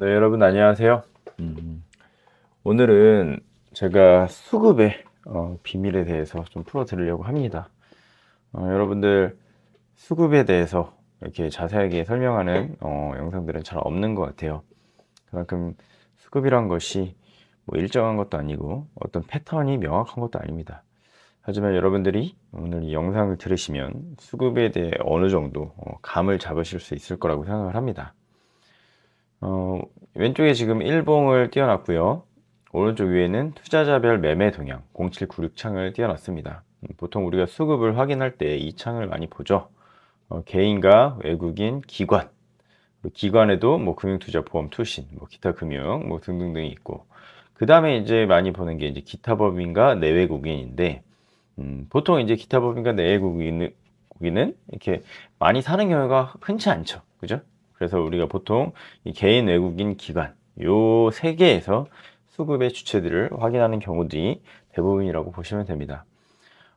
네, 여러분 안녕하세요. 오늘은 제가 수급의 비밀에 대해서 좀 풀어드리려고 합니다. 여러분들 수급에 대해서 이렇게 자세하게 설명하는 영상들은 잘 없는 것 같아요. 그만큼 수급이란 것이 뭐 일정한 것도 아니고 어떤 패턴이 명확한 것도 아닙니다. 하지만 여러분들이 오늘 이 영상을 들으시면 수급에 대해 어느 정도 감을 잡으실 수 있을 거라고 생각을 합니다. 왼쪽에 지금 일봉을 띄워놨고요. 오른쪽 위에는 투자자별 매매 동향 0796 창을 띄워놨습니다. 보통 우리가 수급을 확인할 때 이 창을 많이 보죠. 개인과 외국인, 기관, 기관에도 뭐 금융투자, 보험, 투신, 뭐 기타 금융, 뭐 등등등이 있고, 그 다음에 이제 많이 보는 게 이제 기타 법인과 내외국인인데, 보통 이제 기타 법인과 내외국인은 이렇게 많이 사는 경우가 흔치 않죠, 그죠? 그래서 우리가 보통 이 개인, 외국인, 기관 요 세 개에서 수급의 주체들을 확인하는 경우들이 대부분이라고 보시면 됩니다.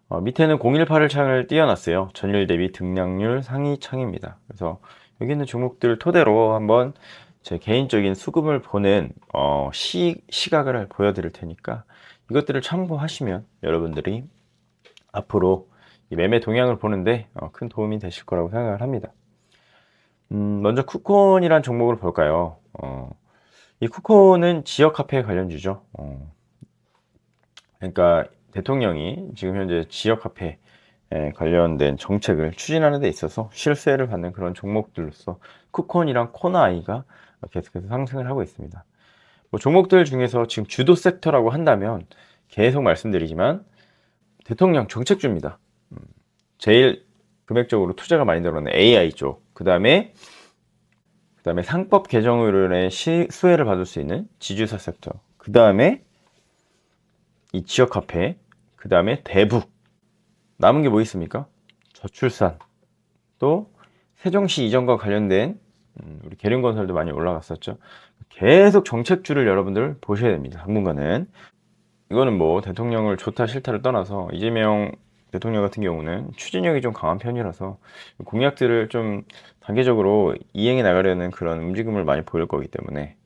밑에는 018을 창을 띄워놨어요. 전일 대비 등락률 상위 창입니다. 그래서 여기 있는 종목들 토대로 한번 제 개인적인 수급을 보는 시각을 보여드릴 테니까 이것들을 참고하시면 여러분들이 앞으로 이 매매 동향을 보는데 큰 도움이 되실 거라고 생각을 합니다. 먼저 쿠콘이란 종목을 볼까요? 이 쿠콘은 지역 화폐 관련주죠. 그러니까 대통령이 지금 현재 지역 화폐 관련된 정책을 추진하는 데 있어서 실세를 받는 그런 종목들로서 쿠콘이랑 코나아이가 계속해서 상승을 하고 있습니다. 뭐 종목들 중에서 지금 주도 섹터라고 한다면 계속 말씀드리지만 대통령 정책주입니다. 제일 금액적으로 투자가 많이 들어가는 AI 쪽, 그 다음에 상법 개정으로 인해 수혜를 받을 수 있는 지주사 섹터, 그 다음에 이 지역화폐, 그 다음에 대북, 남은 게 뭐 있습니까? 저출산, 또 세종시 이전과 관련된 우리 계룡건설도 많이 올라갔었죠. 계속 정책주를 여러분들 보셔야 됩니다. 당분간은. 이거는 뭐 대통령을 좋다 싫다를 떠나서 이재명 대통령 같은 경우는 추진력이 좀 강한 편이라서 공약들을 좀 단계적으로 이행해 나가려는 그런 움직임을 많이 보일 거기 때문에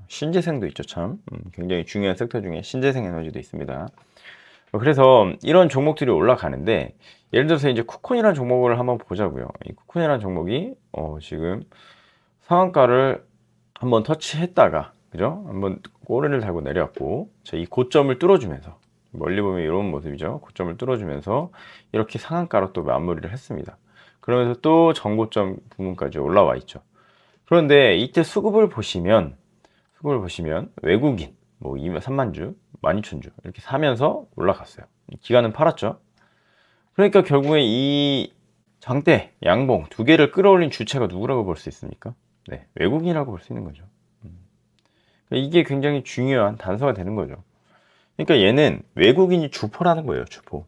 신재생도 있죠. 참 굉장히 중요한 섹터 중에 신재생 에너지도 있습니다. 그래서 이런 종목들이 올라가는데, 예를 들어서 이제 쿠콘이라는 종목을 한번 보자고요. 이 쿠콘이라는 종목이 지금 상한가를 한번 터치했다가, 그죠? 한번 꼬리를 달고 내려왔고, 자, 이 고점을 뚫어주면서, 멀리 보면 이런 모습이죠. 고점을 뚫어주면서 이렇게 상한가로 또 마무리를 했습니다. 그러면서 또 전고점 부분까지 올라와 있죠. 그런데 이때 수급을 보시면 외국인 뭐 3만주, 12,000주 이렇게 사면서 올라갔어요. 기관은 팔았죠. 그러니까 결국에 이 장대, 양봉 두 개를 끌어올린 주체가 누구라고 볼 수 있습니까? 네, 외국인이라고 볼 수 있는 거죠. 그러니까 이게 굉장히 중요한 단서가 되는 거죠. 그러니까 얘는 외국인이 주포라는 거예요, 주포.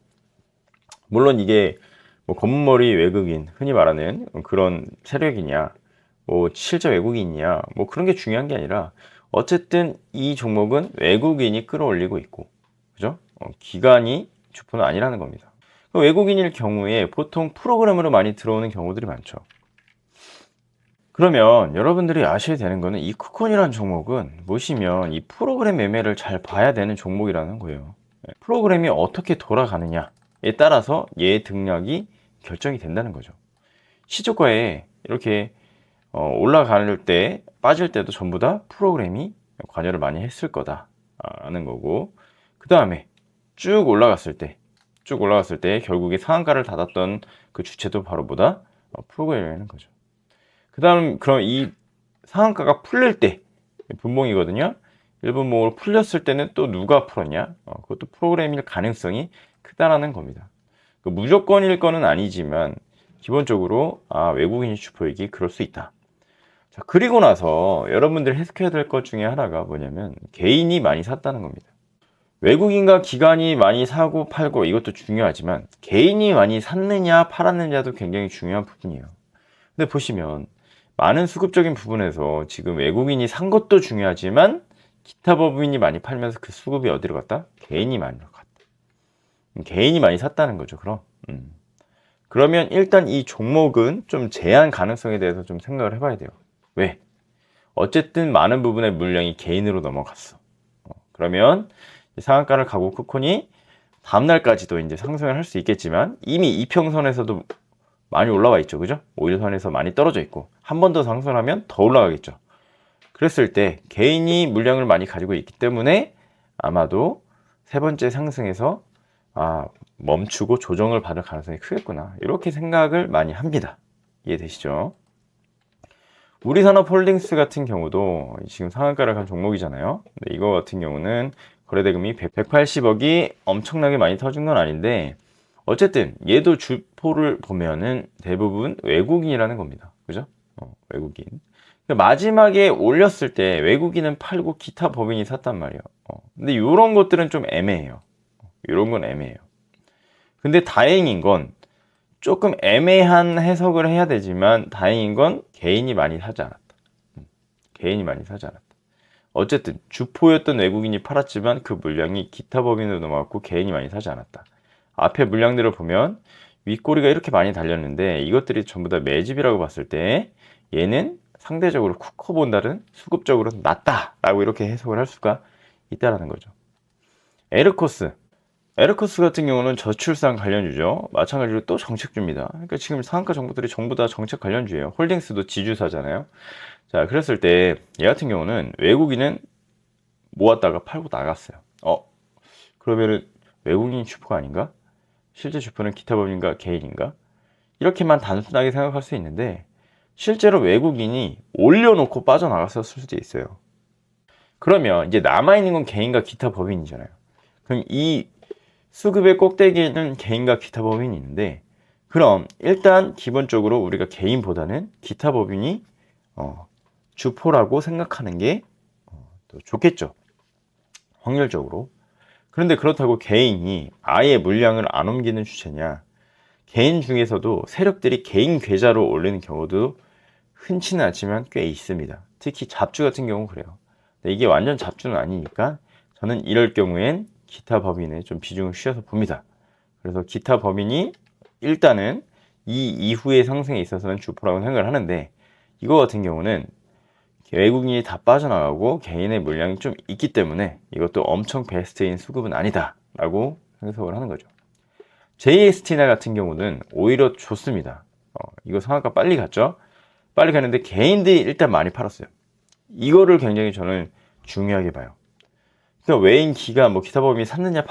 물론 이게 뭐 검은머리 외국인, 흔히 말하는 그런 세력이냐, 뭐 실제 외국인이냐, 뭐 그런 게 중요한 게 아니라 어쨌든 이 종목은 외국인이 끌어올리고 있고, 그죠? 기관이 주포는 아니라는 겁니다. 외국인일 경우에 보통 프로그램으로 많이 들어오는 경우들이 많죠. 그러면 여러분들이 아셔야 되는 거는 이 쿠콘이라는 종목은 보시면 이 프로그램 매매를 잘 봐야 되는 종목이라는 거예요. 프로그램이 어떻게 돌아가느냐에 따라서 얘의 등락이 결정이 된다는 거죠. 시초가에 이렇게 올라갈 때 빠질 때도 전부 다 프로그램이 관여를 많이 했을 거다라는 거고, 그 다음에 쭉 올라갔을 때 결국에 상한가를 닫았던 그 주체도 바로 뭐다? 프로그램이라는 거죠. 그 다음, 그럼 이 상한가가 풀릴 때 분봉이거든요. 일분봉으로 풀렸을 때는 또 누가 풀었냐? 그것도 프로그램일 가능성이 크다라는 겁니다. 무조건일 거는 아니지만 기본적으로 외국인이 주포이기 그럴 수 있다. 자, 그리고 나서 여러분들 해석해야 될 것 중에 하나가 뭐냐면 개인이 많이 샀다는 겁니다. 외국인과 기관이 많이 사고 팔고 이것도 중요하지만 개인이 많이 샀느냐 팔았느냐도 굉장히 중요한 부분이에요. 근데 보시면 많은 수급적인 부분에서 지금 외국인이 산 것도 중요하지만 기타 법인이 많이 팔면서 그 수급이 어디로 갔다? 개인이 많이 갔다. 개인이 많이 샀다는 거죠. 그러면 일단 이 종목은 좀 제한 가능성에 대해서 좀 생각을 해봐야 돼요. 왜? 어쨌든 많은 부분의 물량이 개인으로 넘어갔어. 그러면 상한가를 가고 쿠콘이 다음날까지도 이제 상승을 할 수 있겠지만 이미 이평선에서도 많이 올라와 있죠. 그죠? 5일선에서 많이 떨어져 있고 한 번 더 상승하면 더 올라가겠죠. 그랬을 때 개인이 물량을 많이 가지고 있기 때문에 아마도 세 번째 상승에서 멈추고 조정을 받을 가능성이 크겠구나. 이렇게 생각을 많이 합니다. 이해되시죠? 우리산업홀딩스 같은 경우도 지금 상한가를 간 종목이잖아요. 근데 이거 같은 경우는 거래대금이 180억이 엄청나게 많이 터진 건 아닌데 어쨌든 얘도 주포를 보면은 대부분 외국인이라는 겁니다. 그죠? 외국인. 마지막에 올렸을 때 외국인은 팔고 기타 법인이 샀단 말이에요. 근데 이런 것들은 좀 애매해요. 이런 건 애매해요. 근데 다행인 건 조금 애매한 해석을 해야 되지만 다행인 건 개인이 많이 사지 않았다. 개인이 많이 사지 않았다. 어쨌든 주포였던 외국인이 팔았지만 그 물량이 기타 법인으로 넘어갔고 개인이 많이 사지 않았다. 앞에 물량들을 보면 윗꼬리가 이렇게 많이 달렸는데 이것들이 전부 다 매집이라고 봤을 때 얘는 상대적으로 쿠커본다는 수급적으로 낮다라고 이렇게 해석을 할 수가 있다라는 거죠. 에르코스 같은 경우는 저출산 관련주죠. 마찬가지로 또 정책주입니다. 그러니까 지금 상한가 정보들이 전부 다 정책 관련주예요. 홀딩스도 지주사잖아요. 자, 그랬을 때 얘 같은 경우는 외국인은 모았다가 팔고 나갔어요. 그러면은 외국인이 주포가 아닌가? 실제 주포는 기타 법인과 개인인가? 이렇게만 단순하게 생각할 수 있는데 실제로 외국인이 올려놓고 빠져나갔을 수도 있어요. 그러면 이제 남아있는 건 개인과 기타 법인이잖아요. 그럼 이 수급의 꼭대기에는 개인과 기타 법인이 있는데 그럼 일단 기본적으로 우리가 개인보다는 기타 법인이 주포라고 생각하는 게 더 좋겠죠. 확률적으로. 그런데 그렇다고 개인이 아예 물량을 안 옮기는 주체냐? 개인 중에서도 세력들이 개인 계좌로 올리는 경우도 흔치는 않지만 꽤 있습니다. 특히 잡주 같은 경우 그래요. 근데 이게 완전 잡주는 아니니까 저는 이럴 경우엔 기타 법인에 좀 비중을 씌워서 봅니다. 그래서 기타 법인이 일단은 이 이후의 상승에 있어서는 주포라고 생각을 하는데 이거 같은 경우는 외국인이 다 빠져나가고 개인의 물량이 좀 있기 때문에 이것도 엄청 베스트인 수급은 아니다 라고 해석을 하는 거죠. JST나 같은 경우는 오히려 좋습니다. 이거 상한가 빨리 갔죠. 빨리 갔는데 개인들이 일단 많이 팔았어요. 이거를 굉장히 저는 중요하게 봐요. 그러니까 외인 기가 뭐 기타 법인이 샀느냐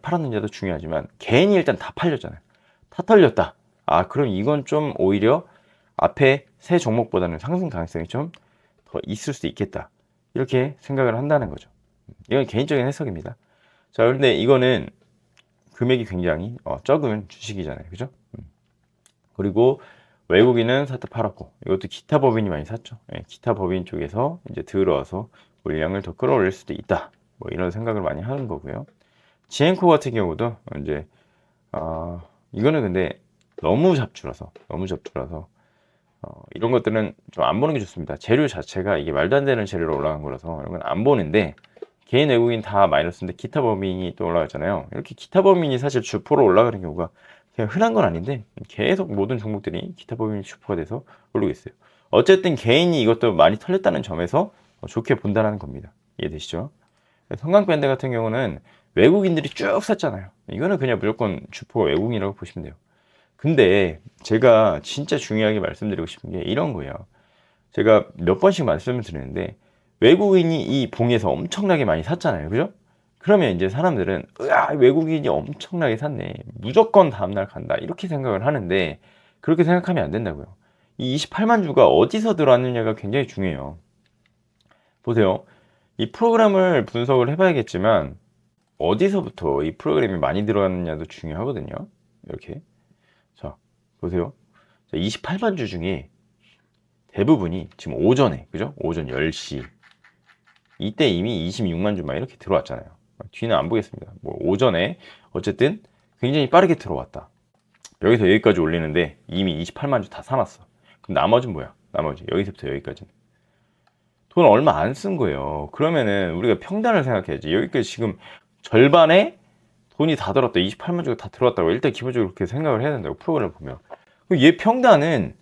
팔았느냐도 중요하지만 개인이 일단 다 팔렸잖아요. 다 털렸다. 그럼 이건 좀 오히려 앞에 새 종목보다는 상승 가능성이 좀 더 있을 수 있겠다. 이렇게 생각을 한다는 거죠. 이건 개인적인 해석입니다. 자, 그런데 이거는 금액이 굉장히 적은 주식이잖아요. 그죠? 그리고 외국인은 샀다 팔았고 이것도 기타 법인이 많이 샀죠. 기타 법인 쪽에서 이제 들어와서 물량을 더 끌어올릴 수도 있다. 뭐 이런 생각을 많이 하는 거고요. 지엔코 같은 경우도 이제 이거는 근데 너무 잡주라서 이런 것들은 좀 안 보는 게 좋습니다. 재료 자체가 이게 말도 안 되는 재료로 올라간 거라서 이런 건 안 보는데 개인 외국인 다 마이너스인데 기타 범인이 또 올라갔잖아요. 이렇게 기타 범인이 사실 주포로 올라가는 경우가 그냥 흔한 건 아닌데 계속 모든 종목들이 기타 범인이 주포가 돼서 오르고 있어요. 어쨌든 개인이 이것도 많이 털렸다는 점에서 좋게 본다는 겁니다. 이해되시죠? 성강밴드 같은 경우는 외국인들이 쭉 샀잖아요. 이거는 그냥 무조건 주포가 외국인이라고 보시면 돼요. 근데 제가 진짜 중요하게 말씀드리고 싶은 게 이런 거예요. 제가 몇 번씩 말씀을 드리는데 외국인이 이 봉에서 엄청나게 많이 샀잖아요. 그죠? 그러면 이제 사람들은 외국인이 엄청나게 샀네. 무조건 다음날 간다. 이렇게 생각을 하는데 그렇게 생각하면 안 된다고요. 이 28만 주가 어디서 들어왔느냐가 굉장히 중요해요. 보세요. 이 프로그램을 분석을 해봐야겠지만 어디서부터 이 프로그램이 많이 들어갔느냐도 중요하거든요. 이렇게. 자, 보세요. 28만 주 중에 대부분이 지금 오전에, 그죠? 오전 10시. 이때 이미 26만 주 막 이렇게 들어왔잖아요. 뒤는 안 보겠습니다. 뭐 오전에 어쨌든 굉장히 빠르게 들어왔다. 여기서 여기까지 올리는데 이미 28만 주 다 사놨어. 그럼 나머지는 뭐야? 나머지 여기서부터 여기까지는 돈 얼마 안 쓴 거예요. 그러면은 우리가 평단을 생각해야지. 여기까지 지금 절반에 돈이 다 들었다. 28만 주가 다 들어왔다고 일단 기본적으로 그렇게 생각을 해야 된다고 프로그램을 보면. 얘 평단은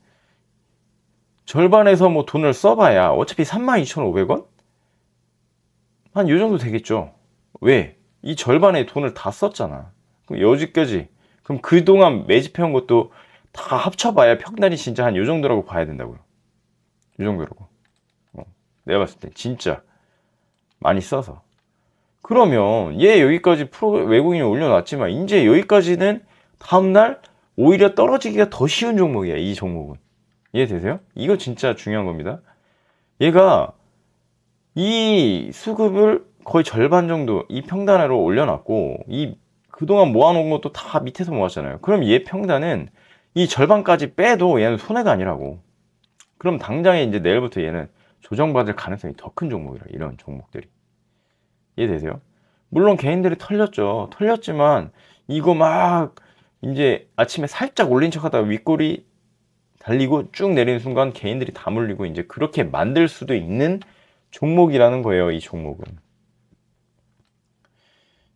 절반에서 뭐 돈을 써봐야 어차피 32,500원? 한 요 정도 되겠죠. 왜? 이 절반의 돈을 다 썼잖아. 그럼 여기까지. 그럼 그동안 매집해온 것도 다 합쳐봐야 평단이 진짜 한 요 정도라고 봐야 된다고요. 요 정도라고. 내가 봤을 때 진짜 많이 써서. 그러면 얘 여기까지 외국인이 올려놨지만 이제 여기까지는 다음날 오히려 떨어지기가 더 쉬운 종목이야. 이 종목은. 이해되세요? 이거 진짜 중요한 겁니다. 얘가 이 수급을 거의 절반 정도 이 평단으로 올려놨고 이 그동안 모아놓은 것도 다 밑에서 모았잖아요. 그럼 얘 평단은 이 절반까지 빼도 얘는 손해가 아니라고. 그럼 당장에 이제 내일부터 얘는 조정받을 가능성이 더 큰 종목이라. 이런 종목들이. 이해되세요? 물론 개인들이 털렸죠. 털렸지만 이거 막 이제 아침에 살짝 올린 척하다가 윗골이 달리고 쭉 내리는 순간 개인들이 다 물리고 이제 그렇게 만들 수도 있는 종목이라는 거예요. 이 종목은.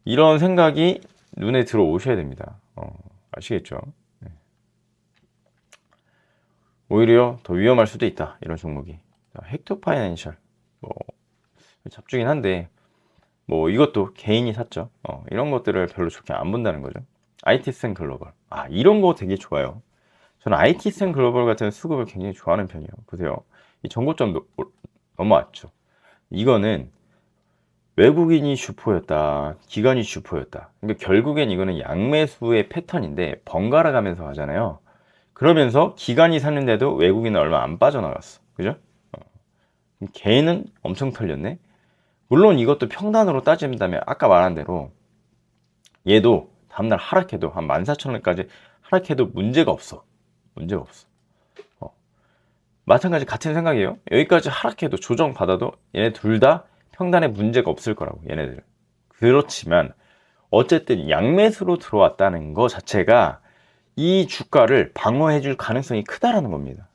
이런 생각이 눈에 들어오셔야 됩니다. 아시겠죠? 네. 오히려 더 위험할 수도 있다. 이런 종목이. 헥토 파이낸셜. 뭐 잡주긴 한데 뭐 이것도 개인이 샀죠. 이런 것들을 별로 좋게 안 본다는 거죠. IT센 글로벌. 이런 거 되게 좋아요. 저는 IT센 글로벌 같은 수급을 굉장히 좋아하는 편이에요. 보세요. 이 전고점 넘어왔죠. 이거는 외국인이 슈퍼였다. 기관이 슈퍼였다. 그러니까 결국엔 이거는 양매수의 패턴인데 번갈아 가면서 하잖아요. 그러면서 기관이 샀는데도 외국인은 얼마 안 빠져나갔어. 그죠? 걔는 엄청 털렸네. 물론 이것도 평단으로 따진다면 아까 말한 대로 얘도 다음날 하락해도 한 14,000원까지 하락해도 문제가 없어. 문제가 없어. 마찬가지 같은 생각이에요. 여기까지 하락해도 조정받아도 얘네 둘 다 평단에 문제가 없을 거라고. 얘네들. 그렇지만 어쨌든 양매수로 들어왔다는 거 자체가 이 주가를 방어해 줄 가능성이 크다라는 겁니다.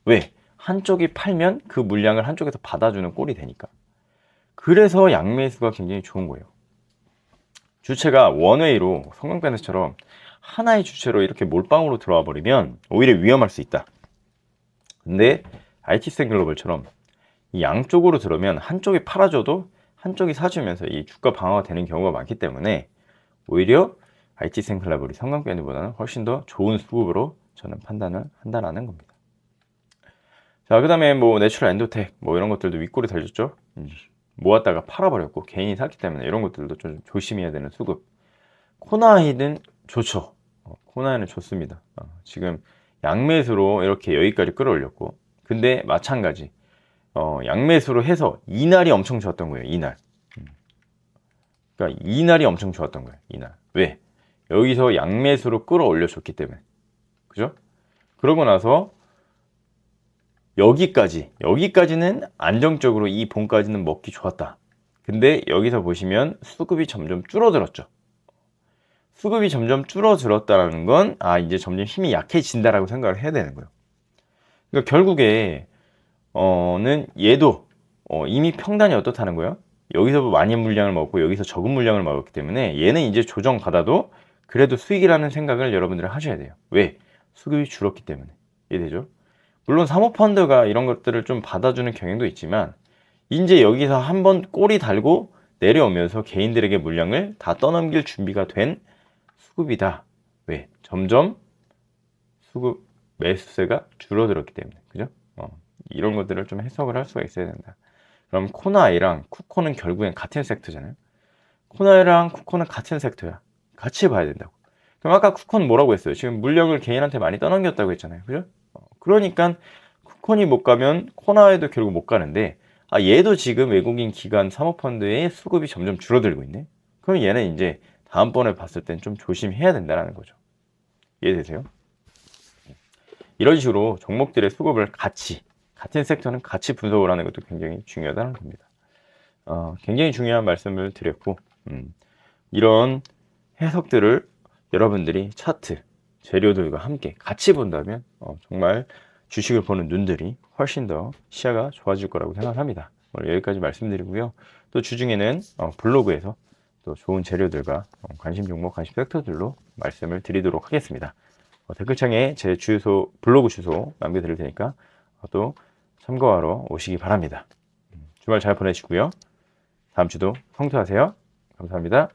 왜? 한쪽이 팔면 그 물량을 한쪽에서 받아주는 꼴이 되니까. 그래서 양매수가 굉장히 좋은 거예요. 주체가 원웨이로 성광밴드처럼 하나의 주체로 이렇게 몰빵으로 들어와 버리면 오히려 위험할 수 있다. 근데 IT센 글로벌처럼 이 양쪽으로 들어오면 한쪽이 팔아줘도 한쪽이 사주면서 이 주가 방어가 되는 경우가 많기 때문에 오히려 IT센 글로벌이 성광밴드보다는 훨씬 더 좋은 수급으로 저는 판단을 한다는 겁니다. 자, 그 다음에 뭐 내추럴 엔도텍 뭐 이런 것들도 윗골이 달렸죠. 모았다가 팔아버렸고 개인이 샀기 때문에 이런 것들도 좀 조심해야 되는 수급. 코나이는 좋죠. 코나이는 좋습니다. 지금 양매수로 이렇게 여기까지 끌어올렸고 근데 마찬가지 양매수로 해서 이날이 엄청 좋았던 거예요. 이날. 그러니까 이날이 엄청 좋았던 거예요. 이날. 왜? 여기서 양매수로 끌어올려줬기 때문에. 그죠? 그러고 나서 여기까지는 안정적으로 이 봉까지는 먹기 좋았다. 근데 여기서 보시면 수급이 점점 줄어들었죠. 수급이 점점 줄어들었다는 건 이제 점점 힘이 약해진다라고 생각을 해야 되는 거예요. 그러니까 결국에 는 얘도 이미 평단이 어떻다는 거예요? 여기서 많이 물량을 먹고 여기서 적은 물량을 먹었기 때문에 얘는 이제 조정 받아도 그래도 수익이라는 생각을 여러분들은 하셔야 돼요. 왜? 수급이 줄었기 때문에. 이해되죠? 물론 사모펀드가 이런 것들을 좀 받아주는 경향도 있지만 이제 여기서 한번 꼬리 달고 내려오면서 개인들에게 물량을 다 떠넘길 준비가 된 수급이다. 왜? 점점 수급 매수세가 줄어들었기 때문에. 그죠? 이런 것들을 좀 해석을 할 수가 있어야 된다. 그럼 코나이랑 쿠코는 결국엔 같은 섹터잖아요. 코나이랑 쿠코는 같은 섹터야. 같이 봐야 된다고. 그럼 아까 쿠코는 뭐라고 했어요? 지금 물량을 개인한테 많이 떠넘겼다고 했잖아요. 그죠? 그러니까 쿠콘이 못 가면 코나이도 결국 못 가는데 얘도 지금 외국인 기관 사모펀드의 수급이 점점 줄어들고 있네. 그럼 얘는 이제 다음번에 봤을 땐 좀 조심해야 된다는 거죠. 이해되세요? 이런 식으로 종목들의 수급을 같은 섹터는 같이 분석을 하는 것도 굉장히 중요하다는 겁니다. 굉장히 중요한 말씀을 드렸고 이런 해석들을 여러분들이 차트, 재료들과 함께 같이 본다면 정말 주식을 보는 눈들이 훨씬 더 시야가 좋아질 거라고 생각합니다. 오늘 여기까지 말씀드리고요. 또 주중에는 블로그에서 또 좋은 재료들과 관심 종목, 관심 섹터들로 말씀을 드리도록 하겠습니다. 댓글창에 제 주소, 블로그 주소 남겨드릴 테니까 또 참고하러 오시기 바랍니다. 주말 잘 보내시고요. 다음 주도 성투하세요. 감사합니다.